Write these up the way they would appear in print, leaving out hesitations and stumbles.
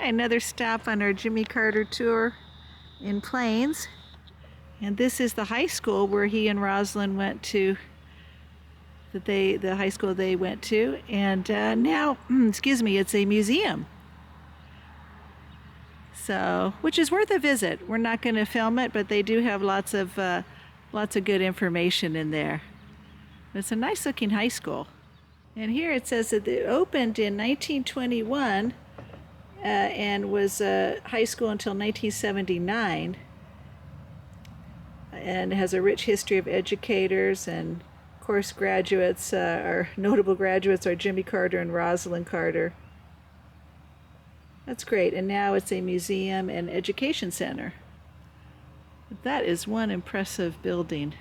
Another stop on our Jimmy Carter tour in Plains. And this is the high school where he and Rosalynn went to, the high school they went to. And now, excuse me, it's a museum. So, which is worth a visit. We're not going to film it, but they do have lots of good information in there. It's a nice looking high school. And here it says that it opened in 1921 and was a high school until 1979. And has a rich history of educators, and of course graduates, our notable graduates are Jimmy Carter and Rosalynn Carter. That's great. And now it's a museum and education center. That is one impressive building.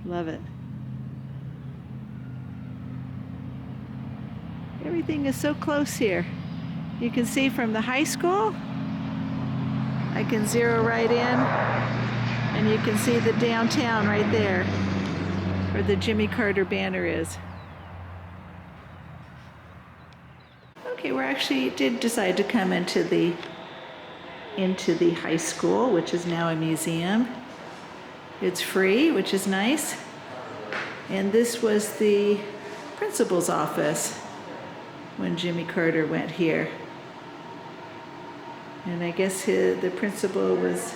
Love it. Everything is so close here. You can see from the high school, I can zero right in, and you can see the downtown right there, where the Jimmy Carter banner is. Okay, we actually did decide to come into the high school, which is now a museum. It's free, which is nice. And this was the principal's office when Jimmy Carter went here. And I guess the principal was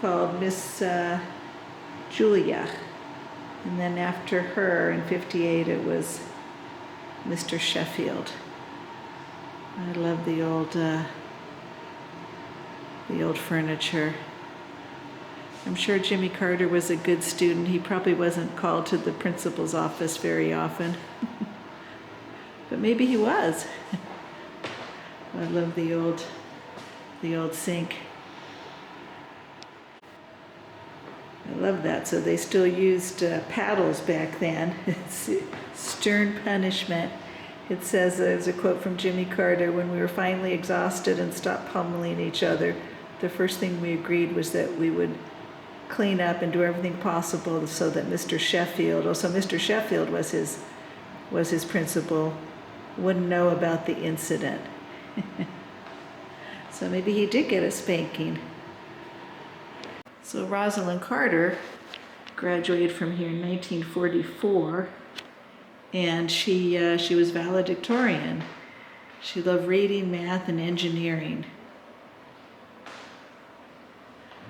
called Miss Julia. And then after her in '58 it was Mr. Sheffield. I love the old furniture. I'm sure Jimmy Carter was a good student. He probably wasn't called to the principal's office very often. But maybe he was. I love the old sink. I love that. So they still used paddles back then. It's stern punishment. It says, there's a quote from Jimmy Carter, "When we were finally exhausted and stopped pummeling each other, the first thing we agreed was that we would clean up and do everything possible so that Mr. Sheffield," also Mr. Sheffield was his principal, "wouldn't know about the incident." So maybe he did get a spanking. So Rosalynn Carter graduated from here in 1944, and she was valedictorian. She loved reading, math, and engineering.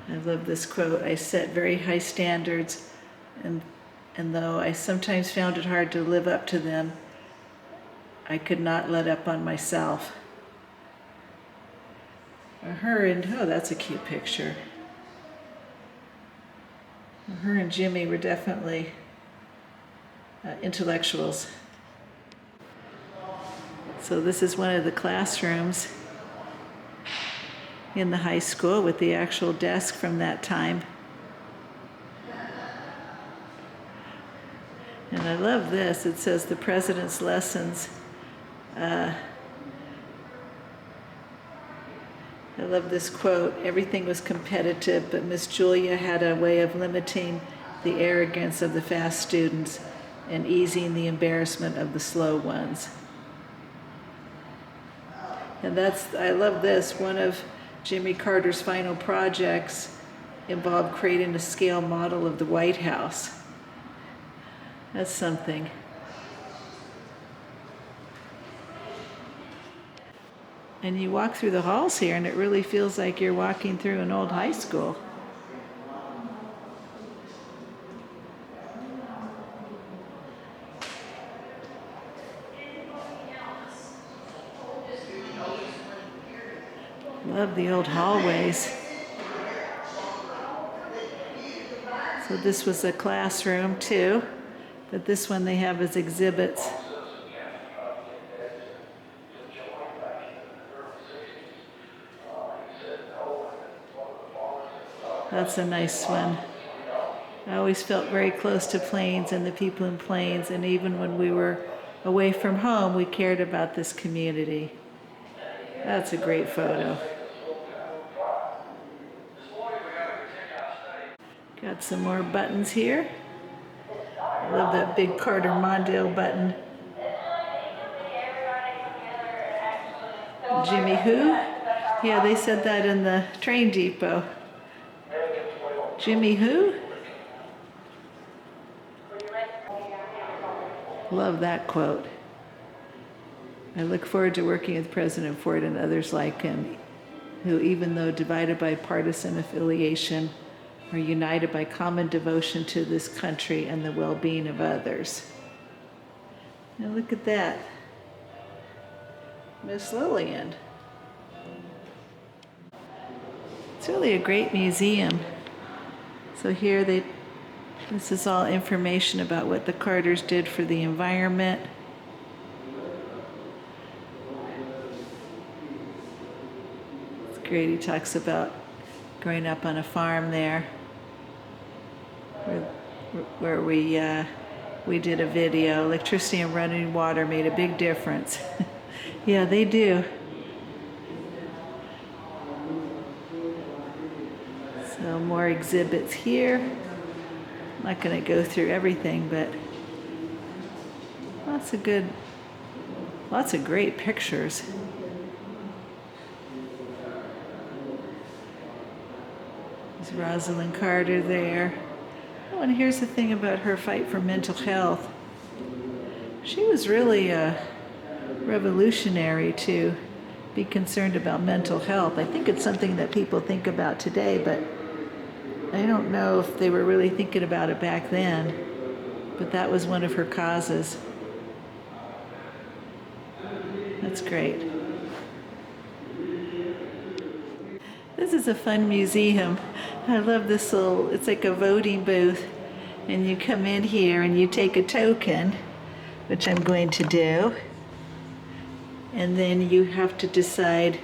I love this quote: "I set very high standards, and though I sometimes found it hard to live up to them, I could not let up on myself." Oh, that's a cute picture. Her and Jimmy were definitely intellectuals. So this is one of the classrooms in the high school with the actual desk from that time. And I love this. It says the president's lessons. I love this quote: "Everything was competitive, but Miss Julia had a way of limiting the arrogance of the fast students and easing the embarrassment of the slow ones." And I love this. One of Jimmy Carter's final projects involved creating a scale model of the White House. That's something. And you walk through the halls here and it really feels like you're walking through an old high school. Love the old hallways. So this was a classroom too, but this one they have as exhibits. That's a nice one. I always felt very close to Plains and the people in Plains, and even when we were away from home, we cared about this community. That's a great photo. Got some more buttons here. I love that big Carter Mondale button. Jimmy who? Yeah, they said that in the train depot. Jimmy who? Love that quote. I look forward to working with President Ford and others like him, who, even though divided by partisan affiliation, are united by common devotion to this country and the well-being of others. Now look at that. Miss Lillian. It's really a great museum. So here this is all information about what the Carters did for the environment. It's great. He talks about growing up on a farm there, where we did a video. Electricity and running water made a big difference. Yeah, they do. So more exhibits here. I'm not going to go through everything, but lots of great pictures. There's Rosalynn Carter there. Oh, and here's the thing about her fight for mental health. She was really revolutionary to be concerned about mental health. I think it's something that people think about today, but I don't know if they were really thinking about it back then. But that was one of her causes. That's great. This is a fun museum. I love this little, it's like a voting booth. And you come in here and you take a token, which I'm going to do. And then you have to decide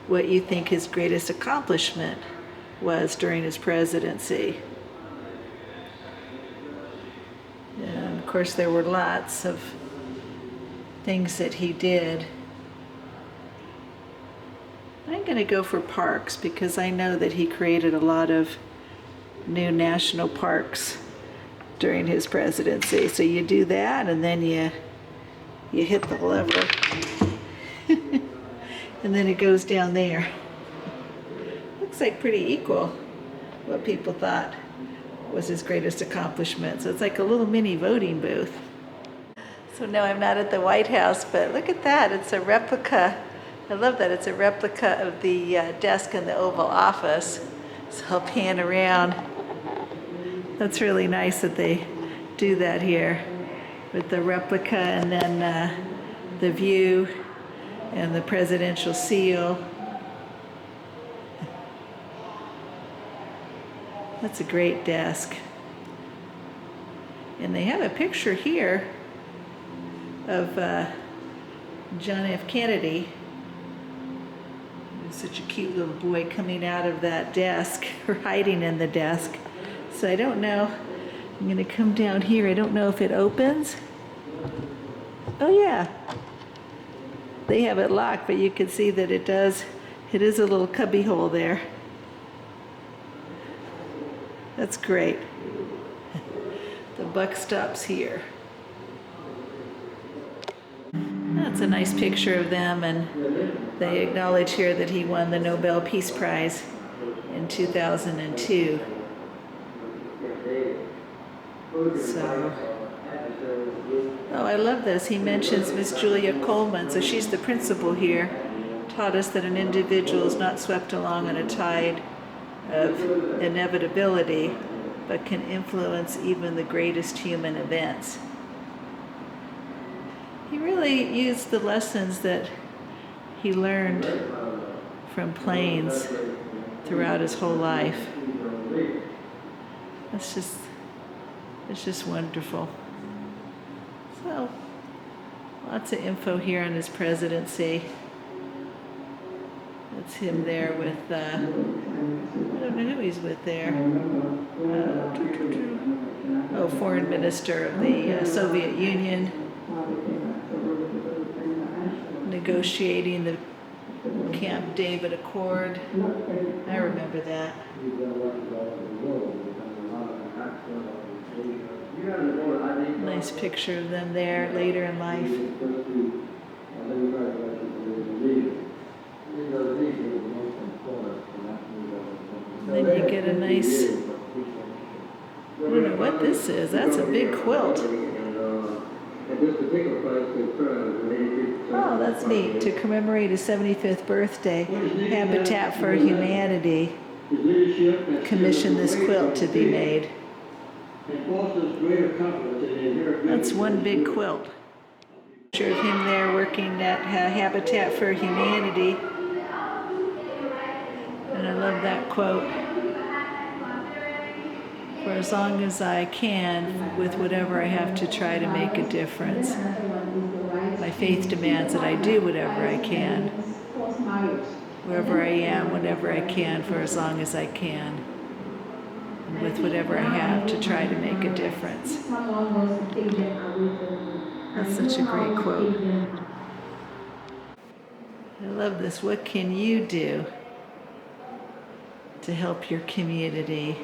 what you think his greatest accomplishment was during his presidency. And of course there were lots of things that he did. I'm going to go for parks because I know that he created a lot of new national parks during his presidency. So you do that and then you hit the lever and then it goes down there. Looks like pretty equal what people thought was his greatest accomplishment. So it's like a little mini voting booth. So no, I'm not at the White House, but look at that. It's a replica. I love that. It's a replica of the desk in the Oval Office. So I'll pan around. That's really nice that they do that here with the replica and then the view and the presidential seal. That's a great desk. And they have a picture here of John F. Kennedy. Such a cute little boy coming out of that desk or hiding in the desk. So I don't know. I'm going to come down here. I don't know if it opens. Oh yeah. They have it locked, but you can see that it does. It is a little cubby hole there. That's great. The buck stops here. That's a nice picture of them, and they acknowledge here that he won the Nobel Peace Prize in 2002. So, oh, I love this. He mentions Miss Julia Coleman, so she's the principal here, taught us that an individual is not swept along on a tide of inevitability, but can influence even the greatest human events. He really used the lessons that he learned from planes throughout his whole life. It's just wonderful. So, lots of info here on his presidency. That's him there with, I don't know who he's with there. Foreign Minister of the Soviet Union. Negotiating the Camp David Accord. I remember that. Nice picture of them there later in life. get a nice, I don't know what this is. That's a big quilt. Oh, that's neat. To commemorate his 75th birthday, Habitat for Humanity commissioned this quilt to be made. That's one big quilt. Picture of him there working at Habitat for Humanity. And I love that quote. For as long as I can, with whatever I have to try to make a difference. My faith demands that I do whatever I can. Wherever I am, whenever I can, for as long as I can. And with whatever I have to try to make a difference. That's such a great quote. I love this. What can you do to help your community?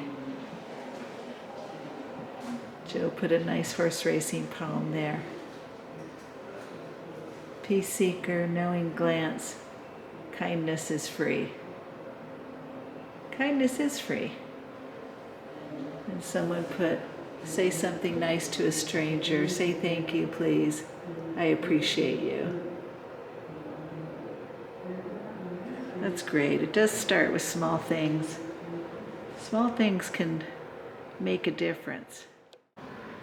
Joe put a nice horse racing poem there. Peace seeker, knowing glance, kindness is free. Kindness is free. And someone put, say something nice to a stranger. Say thank you, please. I appreciate you. That's great. It does start with small things. Small things can make a difference.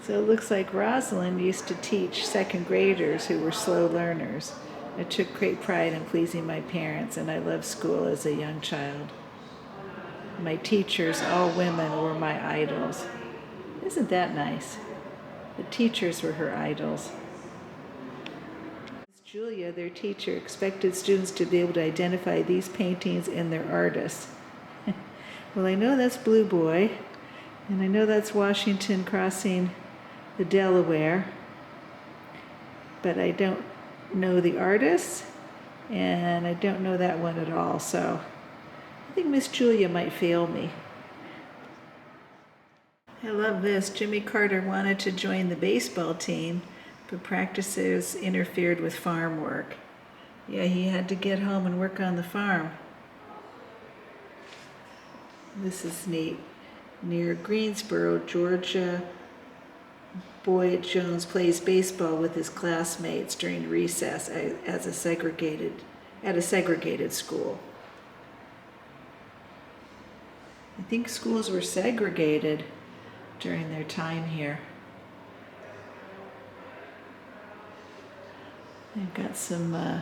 So it looks like Rosalynn used to teach second graders who were slow learners. I took great pride in pleasing my parents, and I loved school as a young child. My teachers, all women, were my idols. Isn't that nice? The teachers were her idols. Julia, their teacher, expected students to be able to identify these paintings and their artists. Well, I know that's Blue Boy, and I know that's Washington crossing the Delaware, but I don't know the artists, and I don't know that one at all, so I think Miss Julia might fail me. I love this. Jimmy Carter wanted to join the baseball team, but practices interfered with farm work. Yeah, he had to get home and work on the farm. This is neat. Near Greensboro, Georgia, Boyd Jones plays baseball with his classmates during recess at a segregated school. I think schools were segregated during their time here. I've got some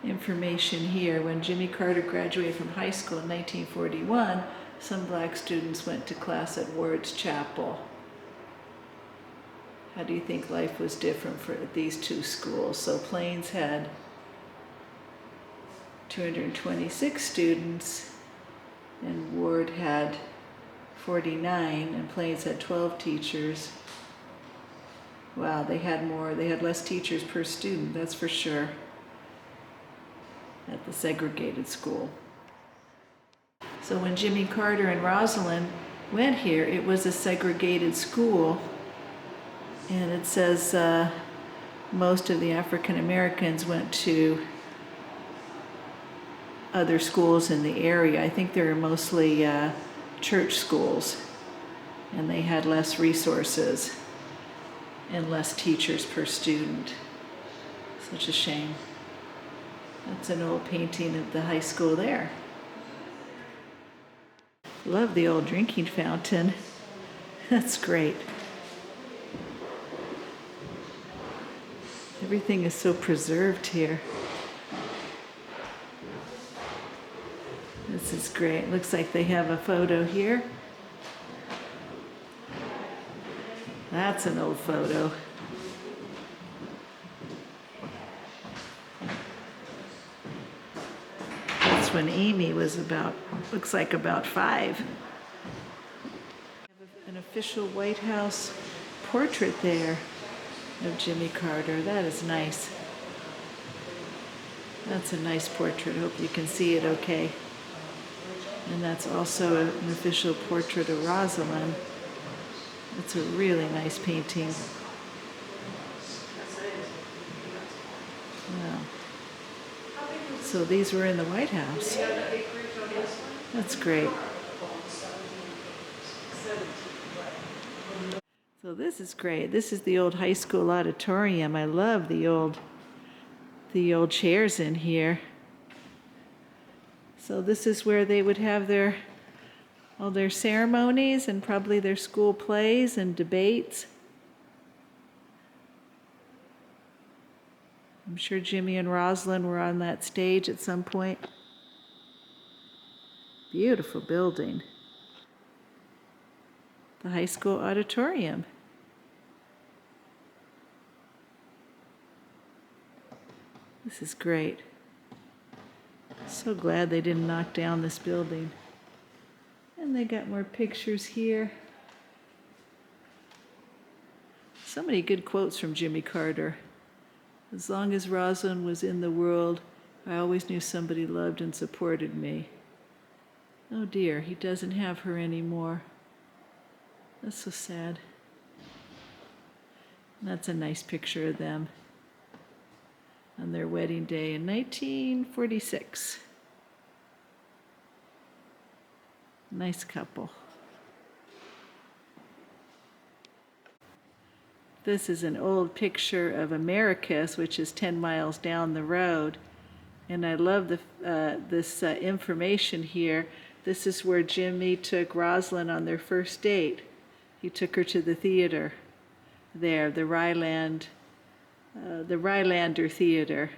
information here. When Jimmy Carter graduated from high school in 1941, some black students went to class at Ward's Chapel. How do you think life was different for these two schools? So Plains had 226 students, and Ward had 49, and Plains had 12 teachers. Wow, they had less teachers per student, that's for sure, at the segregated school. So when Jimmy Carter and Rosalynn went here, it was a segregated school, and it says most of the African Americans went to other schools in the area. I think they were mostly church schools, and they had less resources and less teachers per student. Such a shame. That's an old painting of the high school there. Love the old drinking fountain. That's great. Everything is so preserved here. This is great. Looks like they have a photo here. That's an old photo. That's when Amy was looks like about 5. An official White House portrait there of Jimmy Carter. That is nice. That's a nice portrait. Hope you can see it okay. And that's also an official portrait of Rosalynn. It's a really nice painting. Wow. So these were in the White House. That's great. So this is great. This is the old high school auditorium. I love the old chairs in here. So this is where they would have all their ceremonies and probably their school plays and debates. I'm sure Jimmy and Rosalynn were on that stage at some point. Beautiful building. The high school auditorium. This is great. So glad they didn't knock down this building. And they got more pictures here. So many good quotes from Jimmy Carter. As long as Rosalynn was in the world, I always knew somebody loved and supported me. Oh dear, he doesn't have her anymore. That's so sad. And that's a nice picture of them on their wedding day in 1946. Nice couple. This is an old picture of Americus, which is 10 miles down the road. And I love this information here. This is where Jimmy took Rosalynn on their first date. He took her to the theater there, the Rylander Theater.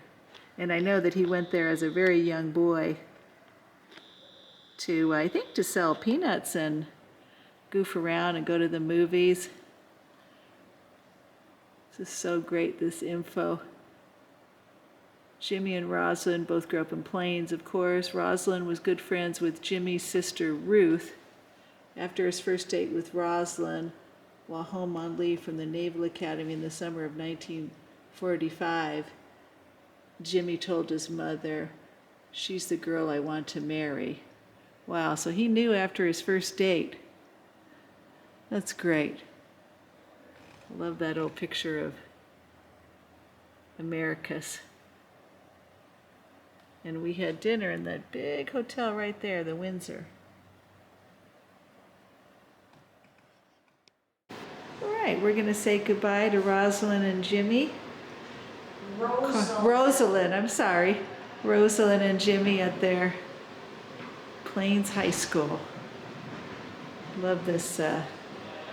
And I know that he went there as a very young boy to, I think, to sell peanuts and goof around and go to the movies. This is so great, this info. Jimmy and Rosalynn both grew up in Plains, of course. Rosalynn was good friends with Jimmy's sister, Ruth. After his first date with Rosalynn, while home on leave from the Naval Academy in the summer of 1945, Jimmy told his mother, "She's the girl I want to marry." Wow, so he knew after his first date. That's great. I love that old picture of Americus. And we had dinner in that big hotel right there, the Windsor. All right, we're going to say goodbye to Rosalynn and Jimmy. Rosalynn, I'm sorry. Rosalynn and Jimmy at their Plains High School. Love this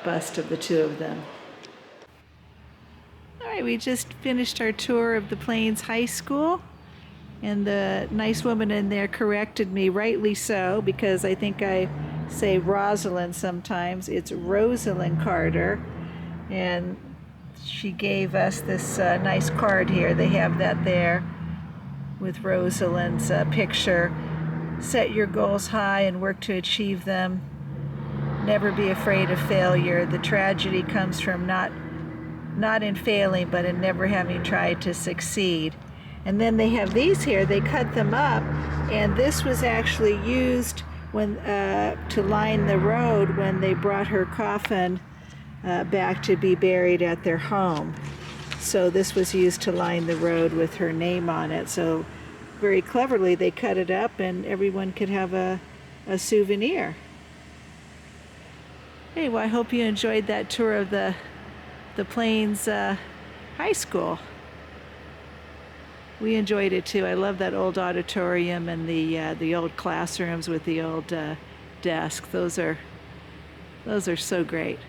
bust of the two of them. All right, we just finished our tour of the Plains High School. And the nice woman in there corrected me, rightly so, because I think I say Rosalynn sometimes. It's Rosalynn Carter. And she gave us this nice card here. They have that there with Rosalynn's picture. Set your goals high and work to achieve them. Never be afraid of failure. The tragedy comes from not in failing, but in never having tried to succeed. And then they have these here. They cut them up, and this was actually used when to line the road when they brought her coffin back to be buried at their home. So this was used to line the road with her name on it. So very cleverly they cut it up, and everyone could have a souvenir. Hey, well, I hope you enjoyed that tour of the Plains High School. We enjoyed it too. I love that old auditorium and the old classrooms with the old desk. Those are so great.